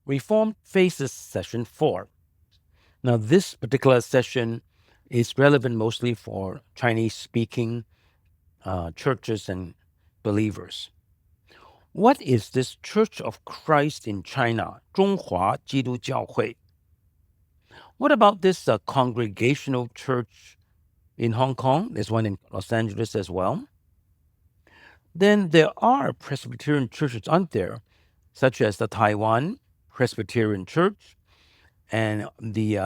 Reformed Faces Session 4. Now, this particular session is relevant mostly for Chinese-speaking churches and believers. What is this Church of Christ in China, 中华基督教会? What about this congregational church in Hong Kong? There's one in Los Angeles as well. Then there are Presbyterian churches out there, such as the Taiwan Presbyterian Church and the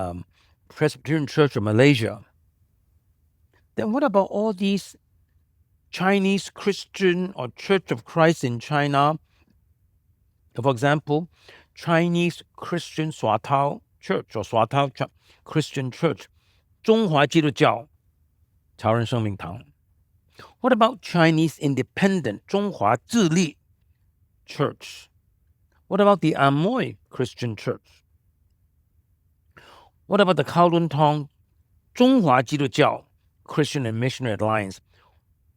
Presbyterian Church of Malaysia. Then what about all these Chinese Christian or Church of Christ in China? For example, Chinese Christian 耍涛 Church or 耍涛 Christian Church, 中华基督教潮人生命堂. What about Chinese Independent 中华自立 Church? What about the Amoy Christian Church? What about the Kowloon Tong 中华基督教 Christian and Missionary Alliance?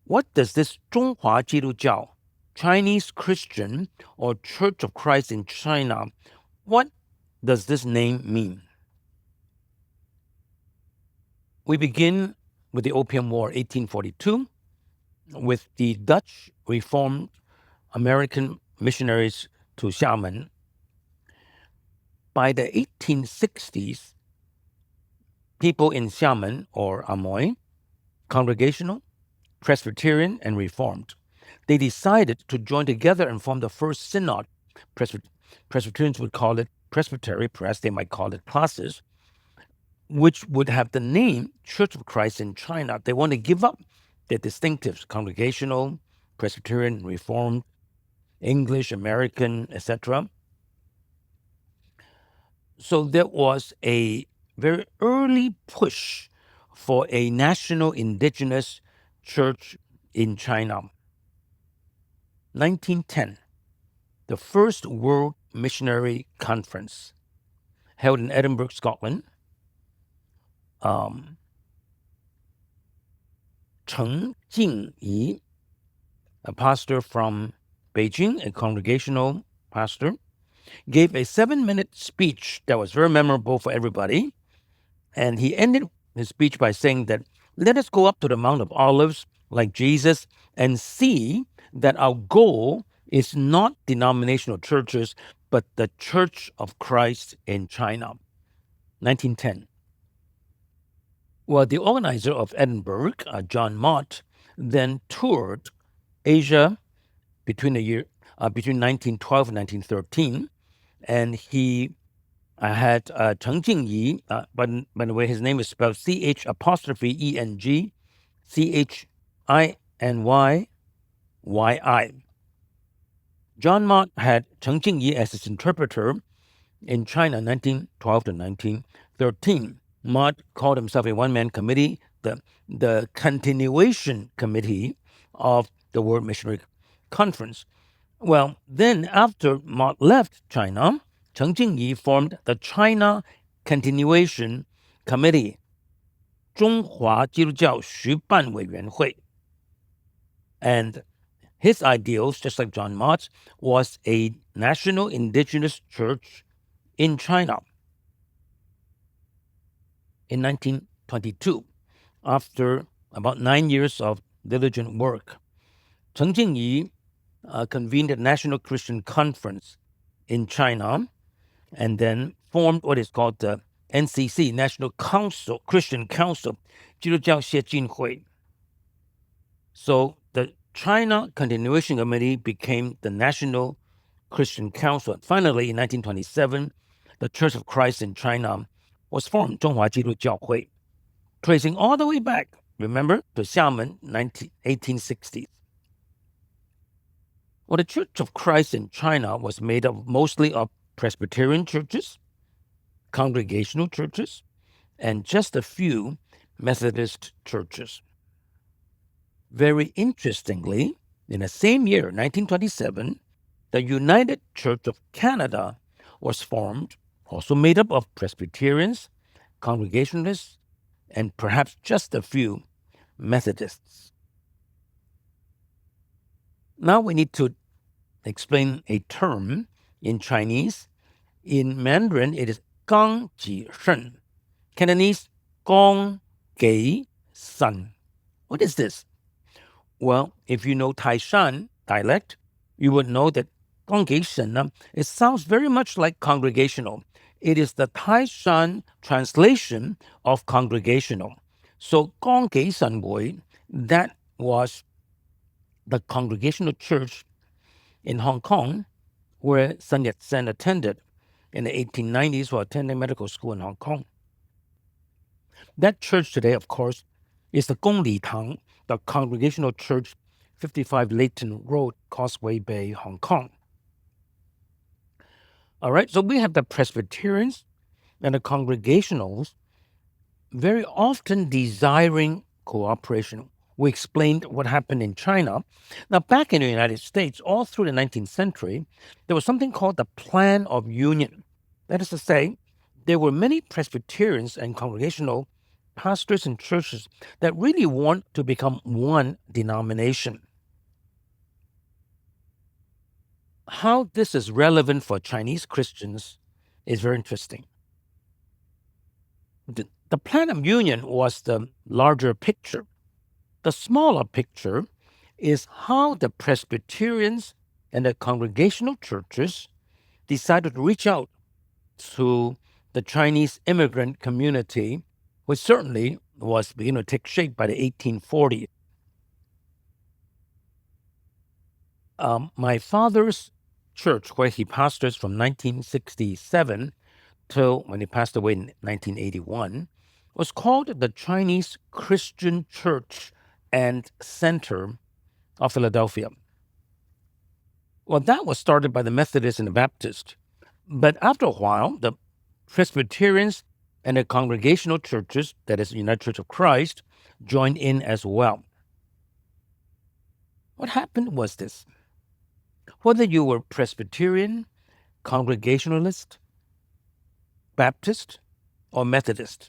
What does this 中华基督教 Chinese Christian or Church of Christ in China, what does this name mean? We begin with the Opium War, 1842, with the Dutch Reformed American missionaries to Xiamen. By the 1860s, people in Xiamen or Amoy, Congregational, Presbyterian, and Reformed, they decided to join together and form the first synod. Presbyterians would call it presbytery, perhaps they might call it classes, which would have the name Church of Christ in China. They want to give up their distinctives, Congregational, Presbyterian, Reformed, English, American, etc. So there was a very early push for a national indigenous church in China. 1910, the First World Missionary Conference held in Edinburgh, Scotland. Cheng Jingyi, a pastor from Beijing, a congregational pastor, gave a 7-minute speech that was very memorable for everybody. And he ended his speech by saying that, let us go up to the Mount of Olives like Jesus and see that our goal is not denominational churches, but the Church of Christ in China. 1910. Well, the organizer of Edinburgh, John Mott, then toured Asia between 1912 and 1913, and he had Cheng Jingyi, by the way, his name is spelled CH''ENG, CHINYYI. John Mott had Cheng Jingyi as his interpreter in China, 1912 to 1913. Mott called himself a one-man committee, the continuation committee of the World Missionary Conference. Well, then after Mott left China, Cheng Jingyi formed the China Continuation Committee, 中华基督教实办委员会. And his ideals, just like John Mott's, was a national indigenous church in China. In 1922, after about 9 years of diligent work, Cheng Jingyi convened a National Christian Conference in China and then formed what is called the NCC, National Council, Christian Council, 基督教协进会. So the China Continuation Committee became the National Christian Council. Finally, in 1927, the Church of Christ in China was formed, 中华基督教会, tracing all the way back, remember, to Xiamen, 1860s. Well, the Church of Christ in China was made up mostly of Presbyterian churches, congregational churches, and just a few Methodist churches. Very interestingly, in the same year, 1927, the United Church of Canada was formed, also made up of Presbyterians, Congregationalists, and perhaps just a few Methodists. Now we need to explain a term in Chinese In Mandarin, it is 刚己胜. Cantonese, 公给san. What is this? Well, if you know Taishan dialect, you would know that 公给神, it sounds very much like congregational. It is the Taishan translation of congregational. So 公给神会, that was the Congregational Church in Hong Kong, where Sun Yat-sen attended in the 1890s while attending medical school in Hong Kong. That church today, of course, is the Gong Li Tang, the Congregational Church, 55 Leighton Road, Causeway Bay, Hong Kong. All right, so we have the Presbyterians and the Congregationals very often desiring cooperation. We explained what happened in China. Now, back in the United States, all through the 19th century, there was something called the Plan of Union. That is to say, there were many Presbyterians and Congregational pastors and churches that really want to become one denomination. How this is relevant for Chinese Christians is very interesting. The Plan of Union was the larger picture. The smaller picture is how the Presbyterians and the Congregational churches decided to reach out to the Chinese immigrant community, which certainly was beginning to take shape by the 1840s. My father's church, where he pastors from 1967 till when he passed away in 1981, was called the Chinese Christian Church and Center of Philadelphia. Well, that was started by the Methodists and the Baptists. But after a while, the Presbyterians and the Congregational churches, that is the United Church of Christ, joined in as well. What happened was this. Whether you were Presbyterian, Congregationalist, Baptist, or Methodist,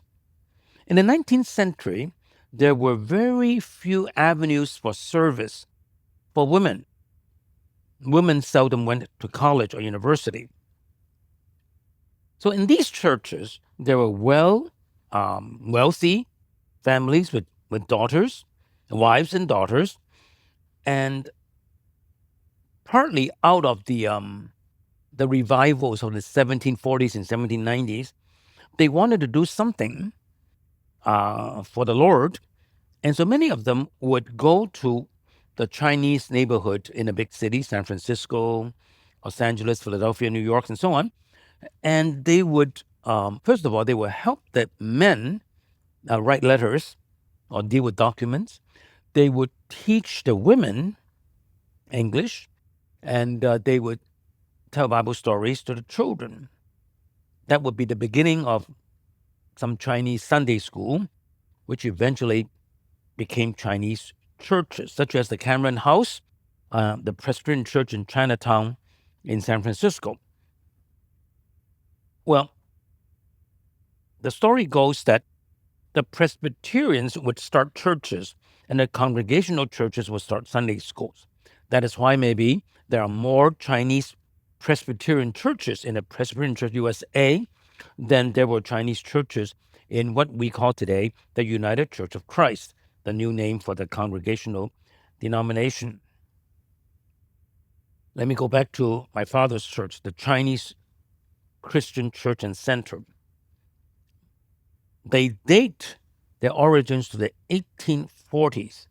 in the 19th century, there were very few avenues for service for women. Women seldom went to college or university. So in these churches, there were wealthy families with daughters, wives and daughters, and partly out of the revivals of the 1740s and 1790s, they wanted to do something for the Lord. And so many of them would go to the Chinese neighborhood in a big city, San Francisco, Los Angeles, Philadelphia, New York, and so on. And they would, first of all, they would help the men write letters or deal with documents. They would teach the women English, and they would tell Bible stories to the children. That would be the beginning of some Chinese Sunday school, which eventually became Chinese churches, such as the Cameron House, the Presbyterian Church in Chinatown in San Francisco. Well, the story goes that the Presbyterians would start churches and the Congregational churches would start Sunday schools. That is why maybe there are more Chinese Presbyterian churches in the Presbyterian Church USA than there were Chinese churches in what we call today the United Church of Christ, the new name for the Congregational denomination. Let me go back to my father's church, the Chinese Christian Church and Center. They date their origins to the 1840s.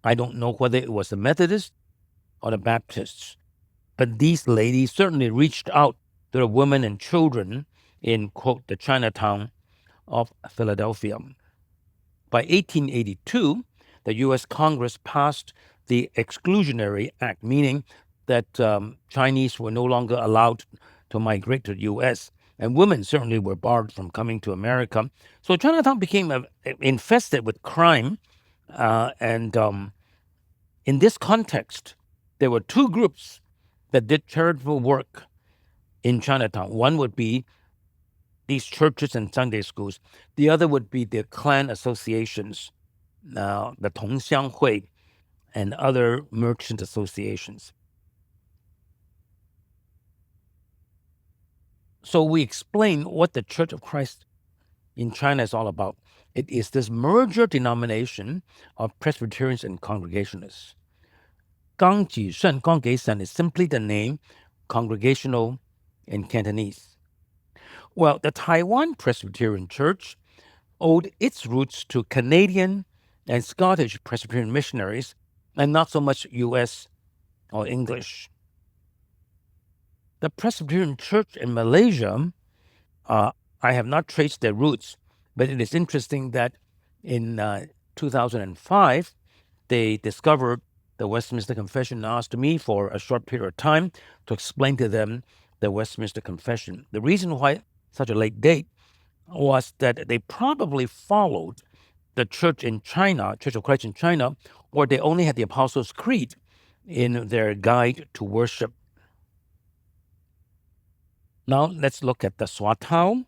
I don't know whether it was the Methodists or the Baptists, but these ladies certainly reached out to the women and children in, quote, the Chinatown of Philadelphia. By 1882, the U.S. Congress passed the Exclusionary Act, meaning that Chinese were no longer allowed to migrate to the U.S., and women certainly were barred from coming to America. So Chinatown became infested with crime, and in this context, there were two groups that did charitable work in Chinatown. One would be these churches and Sunday schools. The other would be the clan associations, the Tongxianghui, and other merchant associations. So we explain what the Church of Christ in China is all about. It is this merger denomination of Presbyterians and Congregationalists. 刚己圣, 刚给神 is simply the name, congregational in Cantonese. Well, the Taiwan Presbyterian Church owed its roots to Canadian and Scottish Presbyterian missionaries and not so much U.S. or English. The Presbyterian Church in Malaysia, I have not traced their roots, but it is interesting that in 2005, they discovered the Westminster Confession and asked me for a short period of time to explain to them the Westminster Confession. The reason why such a late date was that they probably followed the church in China, Church of Christ in China, where they only had the Apostles' Creed in their guide to worship. Now let's look at the Swatao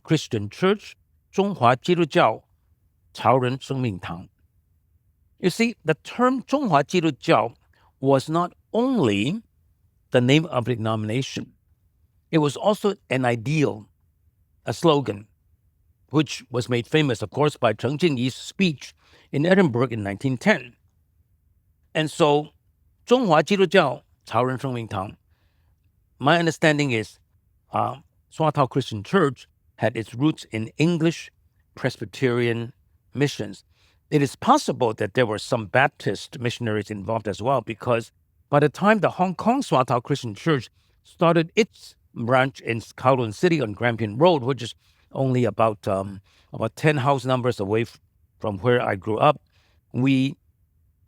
Christian Church, 中华基督教潮人生命堂. You see, the term 中华基督教 was not only the name of the denomination, it was also an ideal, a slogan, which was made famous, of course, by Cheng Jingyi's speech in Edinburgh in 1910. And so, 中华基督教潮人生命堂, my understanding is Swatao Christian Church had its roots in English Presbyterian missions. It is possible that there were some Baptist missionaries involved as well, because by the time the Hong Kong Swatao Christian Church started its branch in Kowloon City on Grampian Road, which is only about 10 house numbers away from where I grew up, the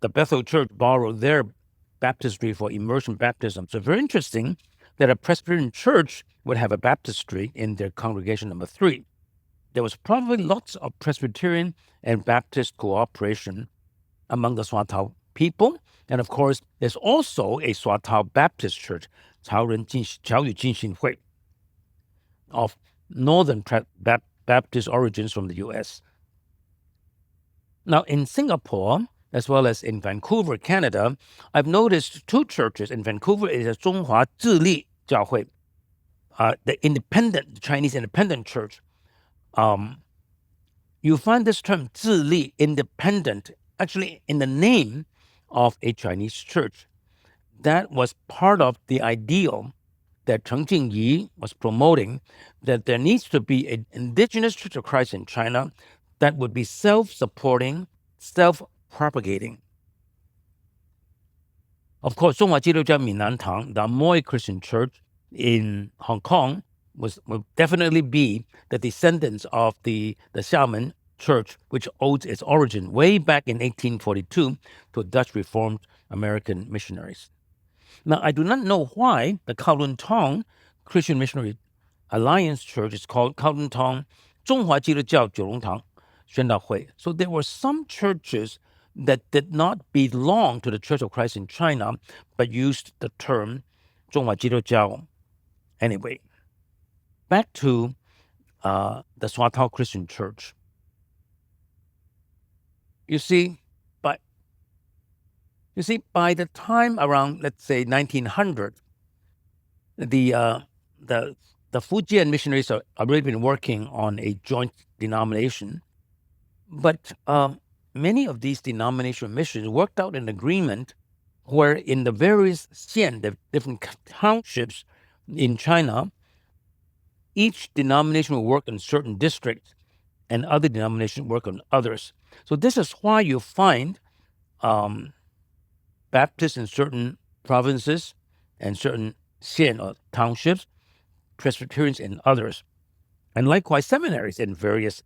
Bethel Church, borrowed their baptistry for immersion baptism. So very interesting that a Presbyterian church would have a baptistry in their congregation number 3. There was probably lots of Presbyterian and Baptist cooperation among the Swatao people. And of course, there's also a Swatao Baptist church, 侨语浸信会, of Northern Baptist origins from the U.S. Now, in Singapore, as well as in Vancouver, Canada, I've noticed 2 churches. In Vancouver, it is 中华自立教会, the Chinese independent church. You find this term 自立, independent, actually in the name of a Chinese church. That was part of the ideal that Cheng Jingyi was promoting, that there needs to be an indigenous Church of Christ in China that would be self-supporting, self-propagating. Of course, 中华基督教闽南堂, the Amoy Christian Church in Hong Kong, will definitely be the descendants of the Xiamen Church, which owes its origin way back in 1842 to Dutch Reformed American missionaries. Now, I do not know why the Kowloon Tong Christian Missionary Alliance Church is called Kowloon Tong 中华基督教九龙堂宣道会. So there were some churches that did not belong to the Church of Christ in China, but used the term 中华基督教 anyway. Back to the Swatao Christian Church. You see, by the time around, let's say, 1900, the Fujian missionaries have already been working on a joint denomination, but many of these denominational missions worked out an agreement where in the various xian, the different townships in China, each denomination will work in certain districts and other denominations work on others. So this is why you find Baptists in certain provinces and certain xian or townships, Presbyterians in others, and likewise seminaries in various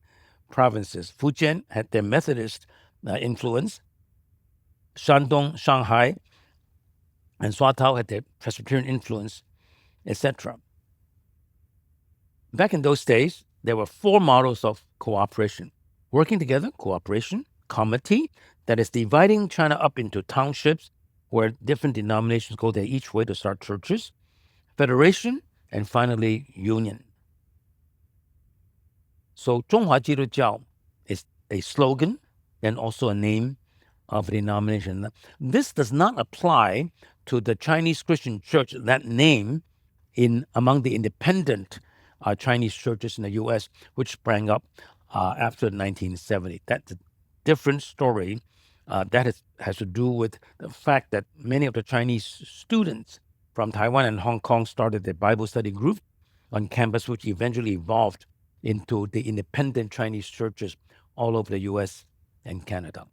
provinces. Fujian had their Methodist influence, Shandong, Shanghai, and Swatao had their Presbyterian influence, etc. Back in those days, there were 4 models of cooperation: working together, cooperation; comity, that is dividing China up into townships where different denominations go their each way to start churches; federation; and finally, union. So 中华基督教 is a slogan and also a name of a denomination. This does not apply to the Chinese Christian Church. That name among the independent Chinese churches in the U.S., which sprang up after 1970. That's a different story. That has to do with the fact that many of the Chinese students from Taiwan and Hong Kong started a Bible study group on campus, which eventually evolved into the independent Chinese churches all over the U.S. and Canada.